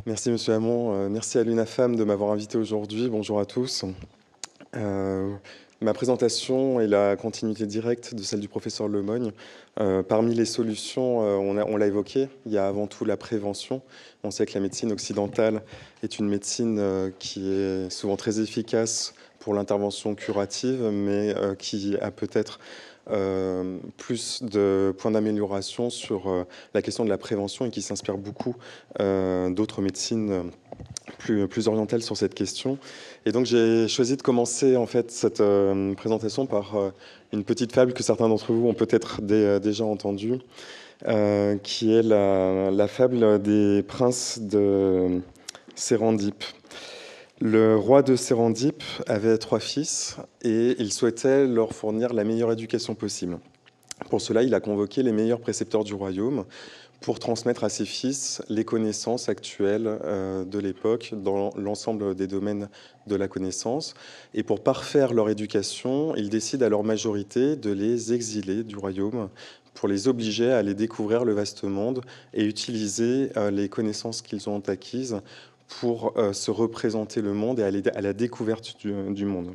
Merci Monsieur Hamon, merci à l'UNAFAM de m'avoir invité aujourd'hui. Bonjour à tous. Ma présentation est la continuité directe de celle du professeur Lemogne. Parmi les solutions, on l'a évoqué, il y a avant tout la prévention. On sait que la médecine occidentale est une médecine qui est souvent très efficace pour l'intervention curative, mais qui a peut-être plus de points d'amélioration sur la question de la prévention et qui s'inspire beaucoup d'autres médecines plus orientales sur cette question. Et donc j'ai choisi de commencer en fait cette présentation par une petite fable que certains d'entre vous ont peut-être déjà entendue, qui est la fable des princes de Sérandipe. Le roi de Sérandipe avait 3 fils et il souhaitait leur fournir la meilleure éducation possible. Pour cela, il a convoqué les meilleurs précepteurs du royaume pour transmettre à ses fils les connaissances actuelles de l'époque dans l'ensemble des domaines de la connaissance. Et pour parfaire leur éducation, il décide à leur majorité de les exiler du royaume pour les obliger à aller découvrir le vaste monde et utiliser les connaissances qu'ils ont acquises pour se représenter le monde et aller à la découverte du monde.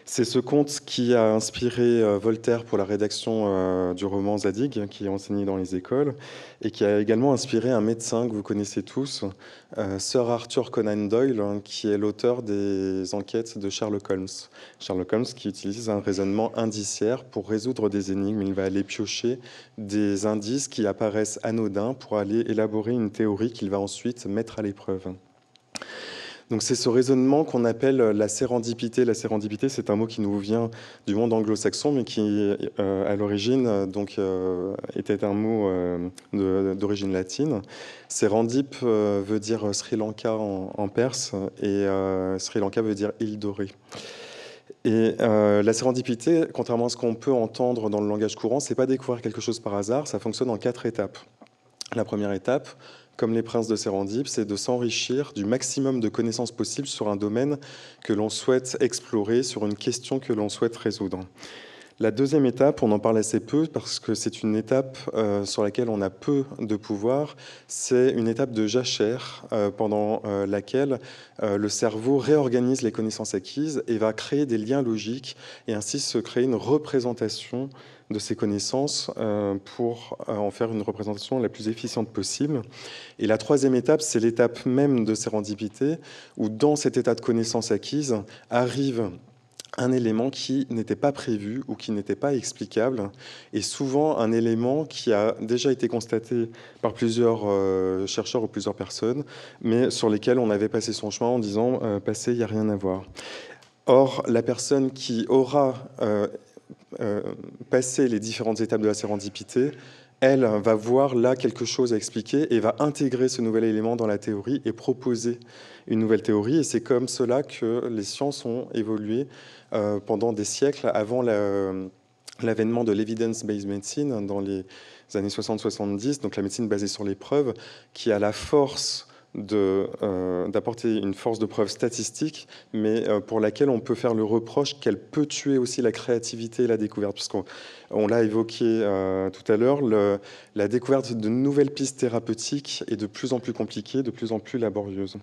C'est ce conte qui a inspiré Voltaire pour la rédaction du roman Zadig, qui est enseigné dans les écoles, et qui a également inspiré un médecin que vous connaissez tous, Sir Arthur Conan Doyle, qui est l'auteur des enquêtes de Sherlock Holmes. Sherlock Holmes qui utilise un raisonnement indiciaire pour résoudre des énigmes. Il va aller piocher des indices qui apparaissent anodins pour aller élaborer une théorie qu'il va ensuite mettre à l'épreuve. Donc c'est ce raisonnement qu'on appelle la sérendipité. La sérendipité, c'est un mot qui nous vient du monde anglo-saxon, mais qui, à l'origine, était un mot d'origine latine. Sérendip veut dire Sri Lanka en perse, et Sri Lanka veut dire île dorée. Et la sérendipité, contrairement à ce qu'on peut entendre dans le langage courant, c'est pas découvrir quelque chose par hasard, ça fonctionne en 4 étapes. La première étape, comme les princes de Sérandipe, c'est de s'enrichir du maximum de connaissances possibles sur un domaine que l'on souhaite explorer, sur une question que l'on souhaite résoudre. La deuxième étape, on en parle assez peu parce que c'est une étape sur laquelle on a peu de pouvoir, c'est une étape de jachère pendant laquelle le cerveau réorganise les connaissances acquises et va créer des liens logiques et ainsi se créer une représentation de ces connaissances pour en faire une représentation la plus efficiente possible. Et la troisième étape, c'est l'étape même de sérendipité, où dans cet état de connaissances acquises arrive un élément qui n'était pas prévu ou qui n'était pas explicable, et souvent un élément qui a déjà été constaté par plusieurs chercheurs ou plusieurs personnes, mais sur lesquels on avait passé son chemin en disant « passé, il n'y a rien à voir ». Or, la personne qui aura passé les différentes étapes de la sérendipité, elle va voir là quelque chose à expliquer et va intégrer ce nouvel élément dans la théorie et proposer une nouvelle théorie. Et c'est comme cela que les sciences ont évolué pendant des siècles avant l'avènement de l'evidence-based medicine dans les années 60-70, donc la médecine basée sur les preuves, qui a la force d'apporter une force de preuve statistique, mais pour laquelle on peut faire le reproche qu'elle peut tuer aussi la créativité et la découverte, puisqu'on l'a évoqué tout à l'heure, la découverte de nouvelles pistes thérapeutiques est de plus en plus compliquée, de plus en plus laborieuse.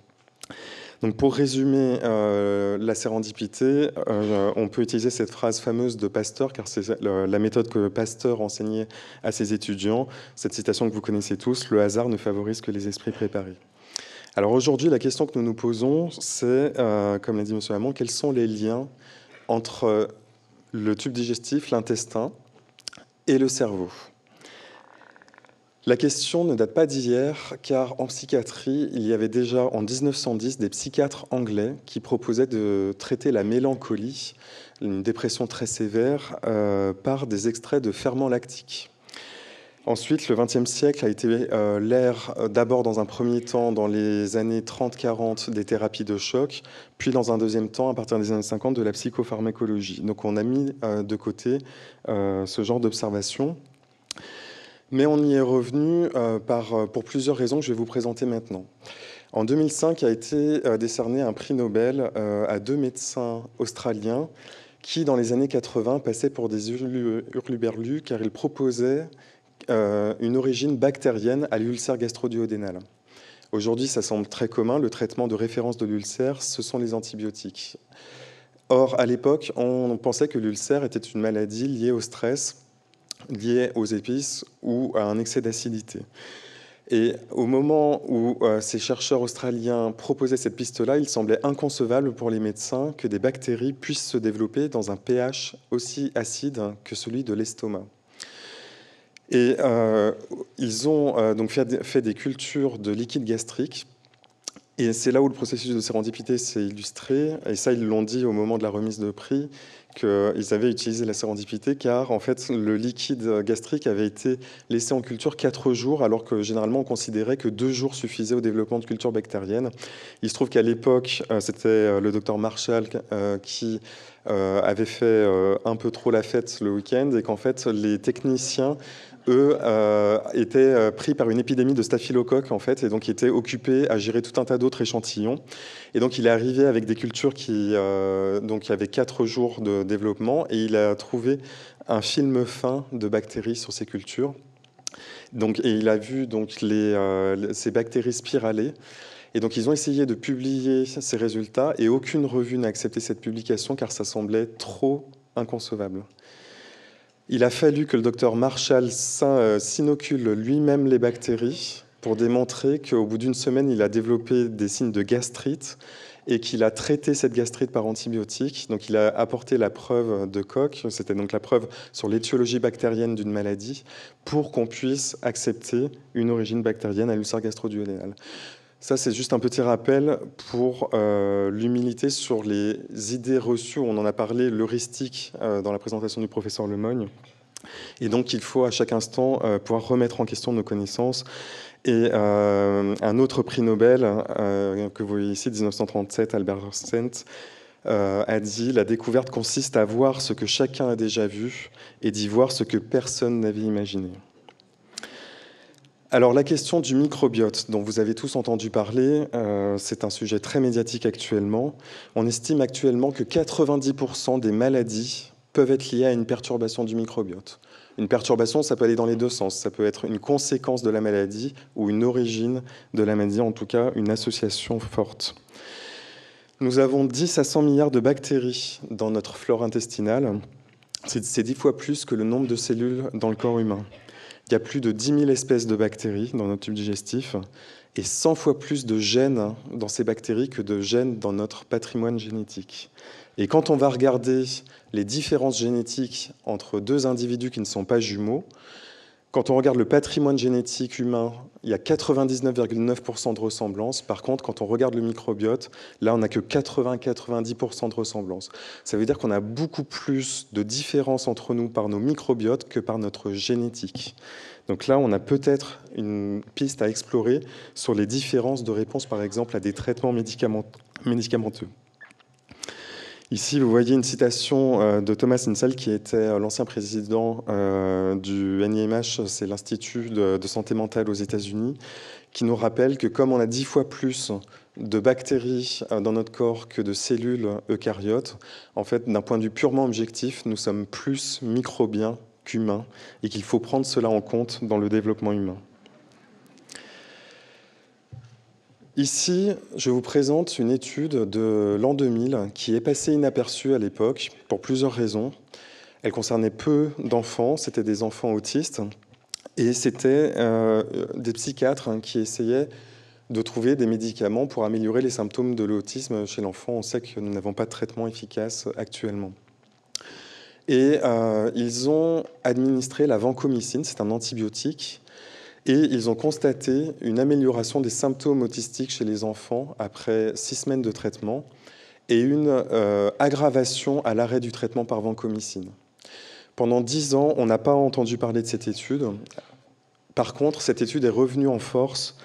Donc pour résumer la sérendipité, on peut utiliser cette phrase fameuse de Pasteur, car c'est la méthode que Pasteur enseignait à ses étudiants, cette citation que vous connaissez tous, « Le hasard ne favorise que les esprits préparés ». Alors aujourd'hui, la question que nous nous posons, c'est, comme l'a dit M. Hamon, quels sont les liens entre le tube digestif, l'intestin et le cerveau ? La question ne date pas d'hier, car en psychiatrie, il y avait déjà en 1910 des psychiatres anglais qui proposaient de traiter la mélancolie, une dépression très sévère, par des extraits de ferments lactiques. Ensuite, le XXe siècle a été l'ère, d'abord dans un premier temps, dans les années 30-40, des thérapies de choc, puis dans un deuxième temps, à partir des années 50, de la psychopharmacologie. Donc on a mis de côté ce genre d'observation. Mais on y est revenu pour plusieurs raisons que je vais vous présenter maintenant. En 2005 a été décerné un prix Nobel à 2 médecins australiens qui, dans les années 80, passaient pour des hurluberlus car ils proposaient une origine bactérienne à l'ulcère gastro-duodénal. Aujourd'hui, ça semble très commun. Le traitement de référence de l'ulcère, ce sont les antibiotiques. Or, à l'époque, on pensait que l'ulcère était une maladie liée au stress, liée aux épices ou à un excès d'acidité. Et au moment où ces chercheurs australiens proposaient cette piste-là, il semblait inconcevable pour les médecins que des bactéries puissent se développer dans un pH aussi acide que celui de l'estomac. Et ils ont donc fait des cultures de liquide gastrique. Et c'est là où le processus de sérendipité s'est illustré. Et ça, ils l'ont dit au moment de la remise de prix, qu'ils avaient utilisé la sérendipité, car en fait, le liquide gastrique avait été laissé en culture 4 jours, alors que généralement, on considérait que 2 jours suffisaient au développement de cultures bactériennes. Il se trouve qu'à l'époque, c'était le docteur Marshall qui avait fait un peu trop la fête le week-end, et qu'en fait, les techniciens eux, étaient pris par une épidémie de staphylocoque, en fait, et donc étaient occupés à gérer tout un tas d'autres échantillons. Et donc, il est arrivé avec des cultures qui avaient 4 jours de développement, et il a trouvé un film fin de bactéries sur ces cultures. Donc, et il a vu donc, ces bactéries spiralées. Et donc, ils ont essayé de publier ces résultats, et aucune revue n'a accepté cette publication, car ça semblait trop inconcevable. Il a fallu que le docteur Marshall s'inocule lui-même les bactéries pour démontrer qu'au bout d'une semaine, il a développé des signes de gastrite et qu'il a traité cette gastrite par antibiotiques. Donc il a apporté la preuve de Koch, c'était donc la preuve sur l'étiologie bactérienne d'une maladie, pour qu'on puisse accepter une origine bactérienne à l'ulcère gastro-duodénal. Ça, c'est juste un petit rappel pour l'humilité sur les idées reçues. On en a parlé, l'heuristique, dans la présentation du professeur Lemogne. Et donc, il faut à chaque instant pouvoir remettre en question nos connaissances. Et un autre prix Nobel, que vous voyez ici, 1937, Albert Stent, a dit « La découverte consiste à voir ce que chacun a déjà vu et d'y voir ce que personne n'avait imaginé ». Alors la question du microbiote, dont vous avez tous entendu parler, c'est un sujet très médiatique actuellement. On estime actuellement que 90% des maladies peuvent être liées à une perturbation du microbiote. Une perturbation, ça peut aller dans les deux sens. Ça peut être une conséquence de la maladie ou une origine de la maladie, en tout cas une association forte. Nous avons 10 à 100 milliards de bactéries dans notre flore intestinale. C'est 10 fois plus que le nombre de cellules dans le corps humain. Il y a plus de 10 000 espèces de bactéries dans notre tube digestif et 100 fois plus de gènes dans ces bactéries que de gènes dans notre patrimoine génétique. Et quand on va regarder les différences génétiques entre deux individus qui ne sont pas jumeaux, quand on regarde le patrimoine génétique humain, il y a 99,9% de ressemblance. Par contre, quand on regarde le microbiote, là, on n'a que 80-90% de ressemblance. Ça veut dire qu'on a beaucoup plus de différences entre nous par nos microbiotes que par notre génétique. Donc là, on a peut-être une piste à explorer sur les différences de réponse, par exemple, à des traitements médicamenteux. Ici, vous voyez une citation de Thomas Insel, qui était l'ancien président du NIMH, c'est l'Institut de santé mentale aux États-Unis, qui nous rappelle que comme on a 10 fois plus de bactéries dans notre corps que de cellules eucaryotes, en fait, d'un point de vue purement objectif, nous sommes plus microbiens qu'humains et qu'il faut prendre cela en compte dans le développement humain. Ici, je vous présente une étude de l'an 2000 qui est passée inaperçue à l'époque pour plusieurs raisons. Elle concernait peu d'enfants, c'était des enfants autistes, et c'était des psychiatres qui essayaient de trouver des médicaments pour améliorer les symptômes de l'autisme chez l'enfant. On sait que nous n'avons pas de traitement efficace actuellement. Et ils ont administré la vancomycine, c'est un antibiotique, et ils ont constaté une amélioration des symptômes autistiques chez les enfants après 6 semaines de traitement et une aggravation à l'arrêt du traitement par vancomycine. Pendant 10 ans, on n'a pas entendu parler de cette étude. Par contre, cette étude est revenue en force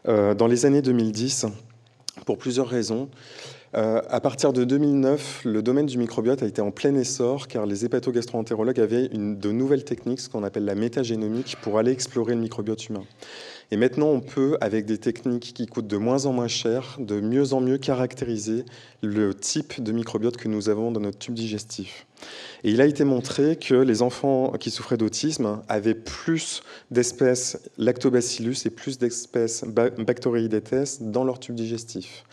dans les années 2010 pour plusieurs raisons. À partir de 2009, le domaine du microbiote a été en plein essor car les hépatogastro-entérologues avaient de nouvelles techniques, ce qu'on appelle la métagénomique, pour aller explorer le microbiote humain. Et maintenant, on peut, avec des techniques qui coûtent de moins en moins cher, de mieux en mieux caractériser le type de microbiote que nous avons dans notre tube digestif. Et il a été montré que les enfants qui souffraient d'autisme avaient plus d'espèces lactobacillus et plus d'espèces bactéroïdetes dans leur tube digestif.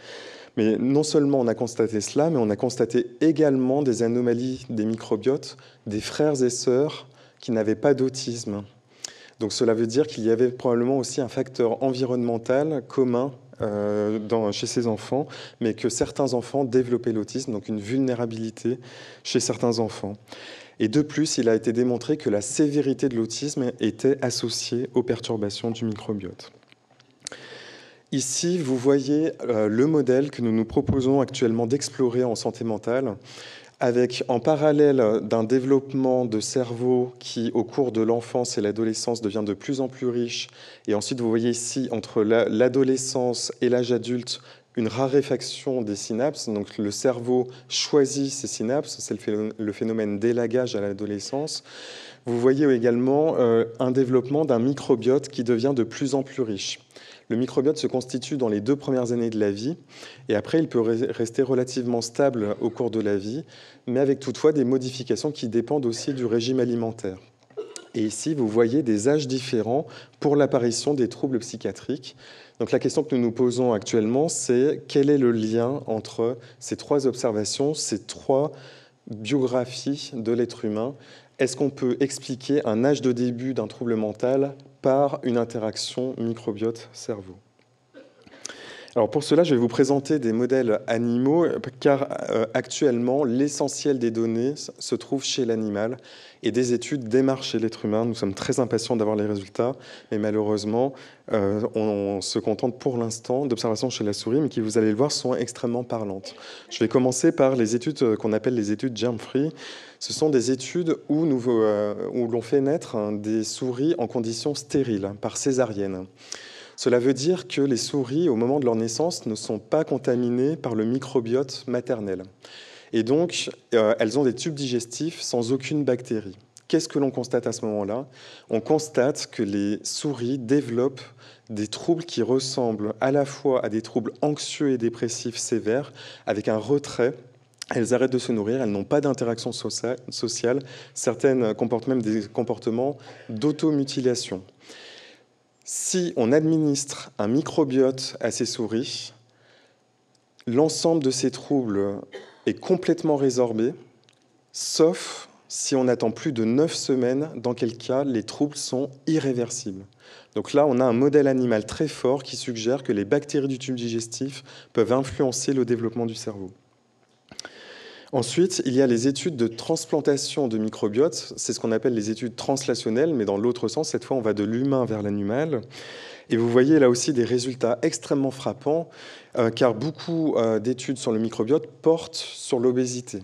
Mais non seulement on a constaté cela, mais on a constaté également des anomalies des microbiotes des frères et sœurs qui n'avaient pas d'autisme. Donc cela veut dire qu'il y avait probablement aussi un facteur environnemental commun chez ces enfants, mais que certains enfants développaient l'autisme, donc une vulnérabilité chez certains enfants. Et de plus, il a été démontré que la sévérité de l'autisme était associée aux perturbations du microbiote. Ici, vous voyez le modèle que nous nous proposons actuellement d'explorer en santé mentale, avec en parallèle d'un développement de cerveau qui, au cours de l'enfance et l'adolescence, devient de plus en plus riche. Et ensuite, vous voyez ici, entre l'adolescence et l'âge adulte, une raréfaction des synapses. Donc le cerveau choisit ses synapses, c'est le phénomène d'élagage à l'adolescence. Vous voyez également un développement d'un microbiote qui devient de plus en plus riche. Le microbiote se constitue dans les 2 premières années de la vie et après il peut rester relativement stable au cours de la vie, mais avec toutefois des modifications qui dépendent aussi du régime alimentaire. Et ici, vous voyez des âges différents pour l'apparition des troubles psychiatriques. Donc la question que nous nous posons actuellement, c'est quel est le lien entre ces 3 observations, ces 3 biographies de l'être humain? Est-ce qu'on peut expliquer un âge de début d'un trouble mental par une interaction microbiote-cerveau? Alors pour cela, je vais vous présenter des modèles animaux, car actuellement, l'essentiel des données se trouve chez l'animal et des études démarrent chez l'être humain. Nous sommes très impatients d'avoir les résultats, mais malheureusement, on se contente pour l'instant d'observations chez la souris, mais qui, vous allez le voir, sont extrêmement parlantes. Je vais commencer par les études qu'on appelle les études germ-free. Ce sont des études où l'on fait naître des souris en conditions stériles, par césarienne. Cela veut dire que les souris, au moment de leur naissance, ne sont pas contaminées par le microbiote maternel. Et donc, elles ont des tubes digestifs sans aucune bactérie. Qu'est-ce que l'on constate à ce moment-là? On constate que les souris développent des troubles qui ressemblent à la fois à des troubles anxieux et dépressifs sévères, avec un retrait. Elles arrêtent de se nourrir, elles n'ont pas d'interaction sociale. Certaines comportent même des comportements d'automutilation. Si on administre un microbiote à ces souris, l'ensemble de ces troubles est complètement résorbé, sauf si on attend plus de 9 semaines, dans quel cas les troubles sont irréversibles. Donc là, on a un modèle animal très fort qui suggère que les bactéries du tube digestif peuvent influencer le développement du cerveau. Ensuite, il y a les études de transplantation de microbiotes. C'est ce qu'on appelle les études translationnelles, mais dans l'autre sens, cette fois, on va de l'humain vers l'animal. Et vous voyez là aussi des résultats extrêmement frappants, car beaucoup d'études sur le microbiote portent sur l'obésité.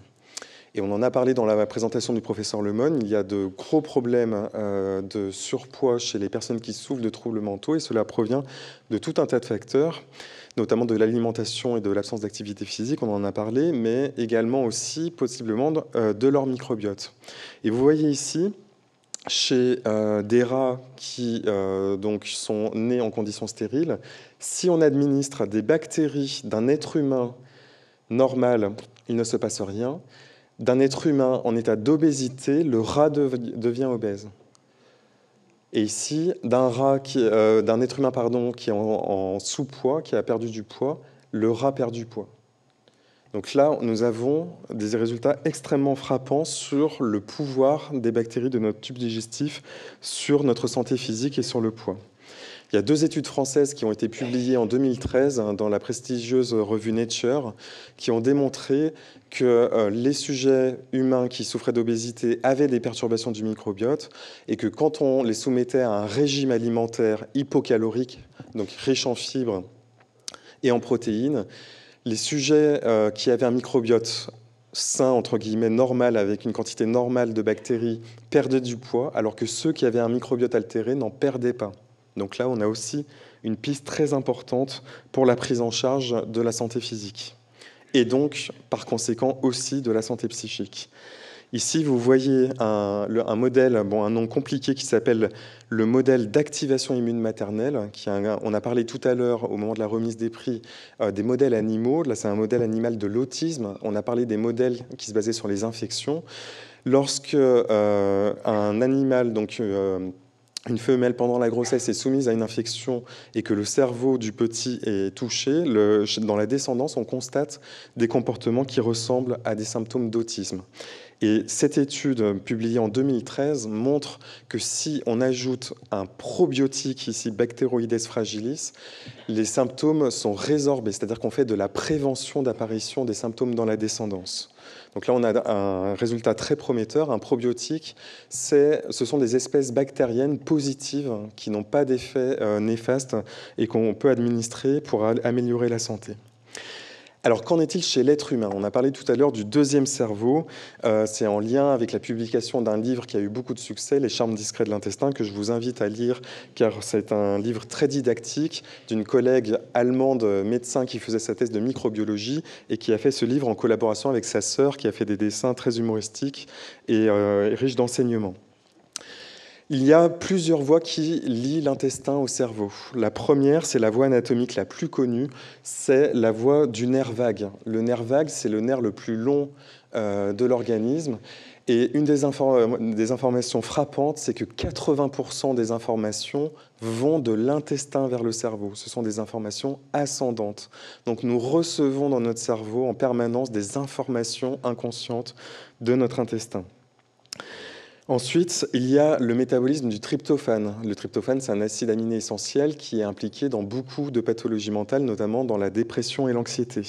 Et on en a parlé dans la présentation du professeur Lemoine, il y a de gros problèmes de surpoids chez les personnes qui souffrent de troubles mentaux, et cela provient de tout un tas de facteurs, notamment de l'alimentation et de l'absence d'activité physique, on en a parlé, mais également aussi possiblement de leur microbiote. Et vous voyez ici, chez des rats qui donc sont nés en conditions stériles, si on administre des bactéries d'un être humain normal, il ne se passe rien. D'un être humain en état d'obésité, le rat devient obèse. Et ici, d'un être humain qui est en sous-poids, qui a perdu du poids, le rat perd du poids. Donc là, nous avons des résultats extrêmement frappants sur le pouvoir des bactéries de notre tube digestif sur notre santé physique et sur le poids. Il y a 2 études françaises qui ont été publiées en 2013 dans la prestigieuse revue Nature qui ont démontré que les sujets humains qui souffraient d'obésité avaient des perturbations du microbiote et que quand on les soumettait à un régime alimentaire hypocalorique, donc riche en fibres et en protéines, les sujets qui avaient un microbiote sain, entre guillemets, normal, avec une quantité normale de bactéries, perdaient du poids, alors que ceux qui avaient un microbiote altéré n'en perdaient pas. Donc là, on a aussi une piste très importante pour la prise en charge de la santé physique et donc, par conséquent, aussi de la santé psychique. Ici, vous voyez un modèle, bon, un nom compliqué qui s'appelle le modèle d'activation immune maternelle. On a parlé tout à l'heure, au moment de la remise des prix, des modèles animaux. Là, c'est un modèle animal de l'autisme. On a parlé des modèles qui se basaient sur les infections. Lorsque un animal, donc une femelle pendant la grossesse est soumise à une infection et que le cerveau du petit est touché, dans la descendance, on constate des comportements qui ressemblent à des symptômes d'autisme. Et cette étude, publiée en 2013, montre que si on ajoute un probiotique, ici Bacteroides fragilis, les symptômes sont résorbés, c'est-à-dire qu'on fait de la prévention d'apparition des symptômes dans la descendance. Donc là, on a un résultat très prometteur. Un probiotique, ce sont des espèces bactériennes positives qui n'ont pas d'effet néfaste et qu'on peut administrer pour améliorer la santé. Alors, qu'en est-il chez l'être humain? On a parlé tout à l'heure du deuxième cerveau. C'est en lien avec la publication d'un livre qui a eu beaucoup de succès, Les charmes discrets de l'intestin, que je vous invite à lire, car c'est un livre très didactique d'une collègue allemande médecin qui faisait sa thèse de microbiologie et qui a fait ce livre en collaboration avec sa sœur, qui a fait des dessins très humoristiques et riches d'enseignements. Il y a plusieurs voies qui lient l'intestin au cerveau. La première, c'est la voie anatomique la plus connue, c'est la voie du nerf vague. Le nerf vague, c'est le nerf le plus long de l'organisme. Et une des informations frappantes, c'est que 80% des informations vont de l'intestin vers le cerveau. Ce sont des informations ascendantes. Donc nous recevons dans notre cerveau en permanence des informations inconscientes de notre intestin. Ensuite, il y a le métabolisme du tryptophane. Le tryptophane, c'est un acide aminé essentiel qui est impliqué dans beaucoup de pathologies mentales, notamment dans la dépression et l'anxiété.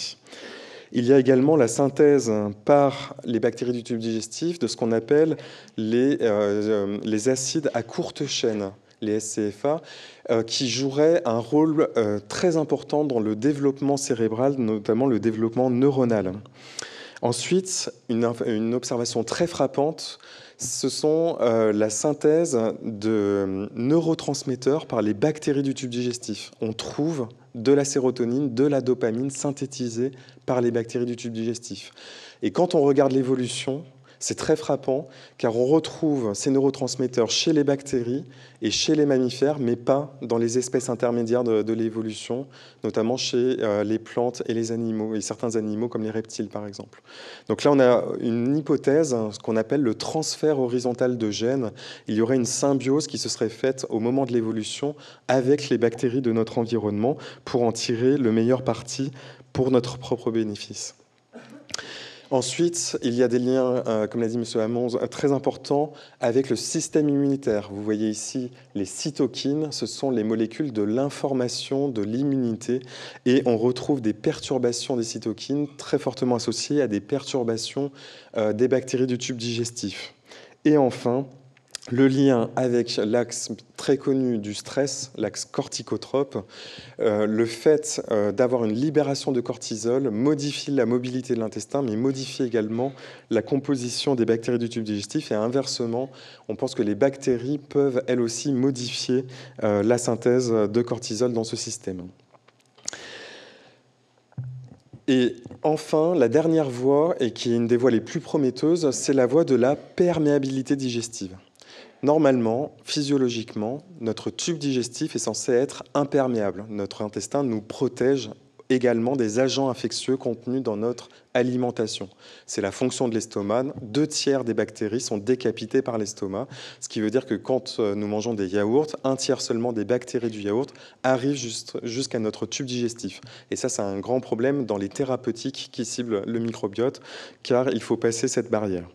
Il y a également la synthèse par les bactéries du tube digestif de ce qu'on appelle les acides à courte chaîne, les SCFA, qui joueraient un rôle très important dans le développement cérébral, notamment le développement neuronal. Ensuite, une observation très frappante, ce sont la synthèse de neurotransmetteurs par les bactéries du tube digestif. On trouve de la sérotonine, de la dopamine synthétisée par les bactéries du tube digestif. Et quand on regarde l'évolution, c'est très frappant, car on retrouve ces neurotransmetteurs chez les bactéries et chez les mammifères, mais pas dans les espèces intermédiaires de l'évolution, notamment chez les plantes et les animaux, et certains animaux comme les reptiles par exemple. Donc là, on a une hypothèse, ce qu'on appelle le transfert horizontal de gènes. Il y aurait une symbiose qui se serait faite au moment de l'évolution avec les bactéries de notre environnement pour en tirer le meilleur parti pour notre propre bénéfice. Ensuite, il y a des liens, comme l'a dit M. Hamon, très importants avec le système immunitaire. Vous voyez ici les cytokines, ce sont les molécules de l'information, de l'immunité, et on retrouve des perturbations des cytokines très fortement associées à des perturbations des bactéries du tube digestif. Et enfin, le lien avec l'axe très connu du stress, l'axe corticotrope, le fait d'avoir une libération de cortisol modifie la mobilité de l'intestin, mais modifie également la composition des bactéries du tube digestif. Et inversement, on pense que les bactéries peuvent elles aussi modifier la synthèse de cortisol dans ce système. Et enfin, la dernière voie, et qui est une des voies les plus prometteuses, c'est la voie de la perméabilité digestive. Normalement, physiologiquement, notre tube digestif est censé être imperméable. Notre intestin nous protège également des agents infectieux contenus dans notre alimentation. C'est la fonction de l'estomac. 2/3 des bactéries sont décapitées par l'estomac, ce qui veut dire que quand nous mangeons des yaourts, 1/3 seulement des bactéries du yaourt arrivent jusqu'à notre tube digestif. Et ça, c'est un grand problème dans les thérapeutiques qui ciblent le microbiote, car il faut passer cette barrière.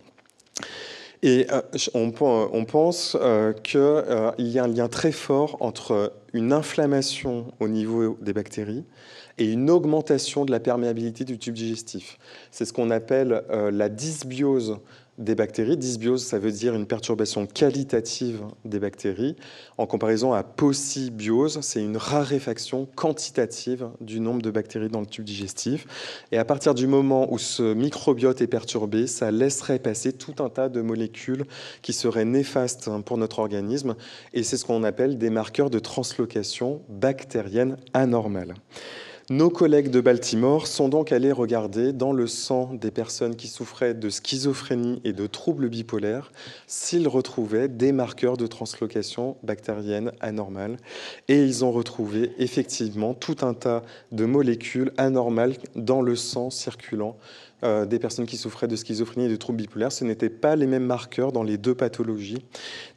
Et on pense qu'il y a un lien très fort entre une inflammation au niveau des bactéries et une augmentation de la perméabilité du tube digestif. C'est ce qu'on appelle la dysbiose des bactéries. Dysbiose, ça veut dire une perturbation qualitative des bactéries. En comparaison à paucibiose, c'est une raréfaction quantitative du nombre de bactéries dans le tube digestif. Et à partir du moment où ce microbiote est perturbé, ça laisserait passer tout un tas de molécules qui seraient néfastes pour notre organisme. Et c'est ce qu'on appelle des marqueurs de translocation bactérienne anormale. Nos collègues de Baltimore sont donc allés regarder dans le sang des personnes qui souffraient de schizophrénie et de troubles bipolaires s'ils retrouvaient des marqueurs de translocation bactérienne anormale. Et ils ont retrouvé effectivement tout un tas de molécules anormales dans le sang circulant des personnes qui souffraient de schizophrénie et de troubles bipolaires. Ce n'étaient pas les mêmes marqueurs dans les deux pathologies.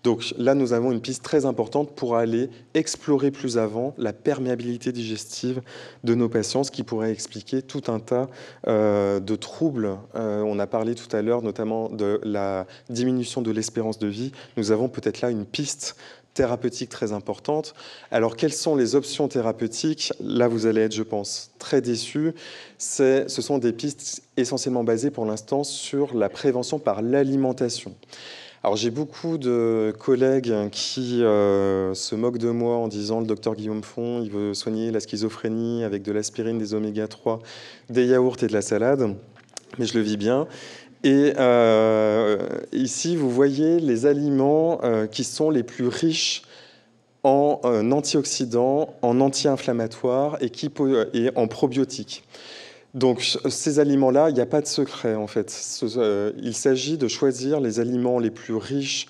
Donc là, nous avons une piste très importante pour aller explorer plus avant la perméabilité digestive de nos patients, ce qui pourrait expliquer tout un tas de troubles. On a parlé tout à l'heure notamment de la diminution de l'espérance de vie. Nous avons peut-être là une piste thérapeutique très importante. Alors, quelles sont les options thérapeutiques? Là, vous allez être, je pense, très déçus. Ce sont des pistes essentiellement basées pour l'instant sur la prévention par l'alimentation. Alors, j'ai beaucoup de collègues qui se moquent de moi en disant « le docteur Guillaume Font, il veut soigner la schizophrénie avec de l'aspirine, des oméga 3, des yaourts et de la salade ». Mais je le vis bien. Et ici, vous voyez les aliments qui sont les plus riches en antioxydants, en anti-inflammatoires et en probiotiques. Donc, ces aliments-là, il n'y a pas de secret, en fait. Il s'agit de choisir les aliments les plus riches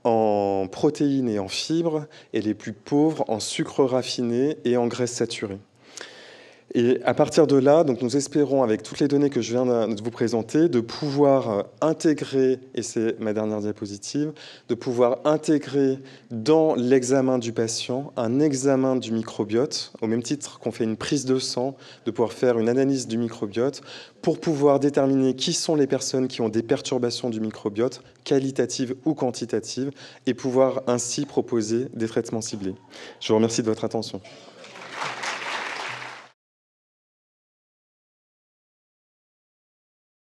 en protéines et en fibres, et les plus pauvres en sucre raffiné et en graisses saturées. Et à partir de là, donc nous espérons, avec toutes les données que je viens de vous présenter, de pouvoir intégrer, et c'est ma dernière diapositive, de pouvoir intégrer dans l'examen du patient un examen du microbiote, au même titre qu'on fait une prise de sang, de pouvoir faire une analyse du microbiote, pour pouvoir déterminer qui sont les personnes qui ont des perturbations du microbiote, qualitatives ou quantitatives, et pouvoir ainsi proposer des traitements ciblés. Je vous remercie de votre attention.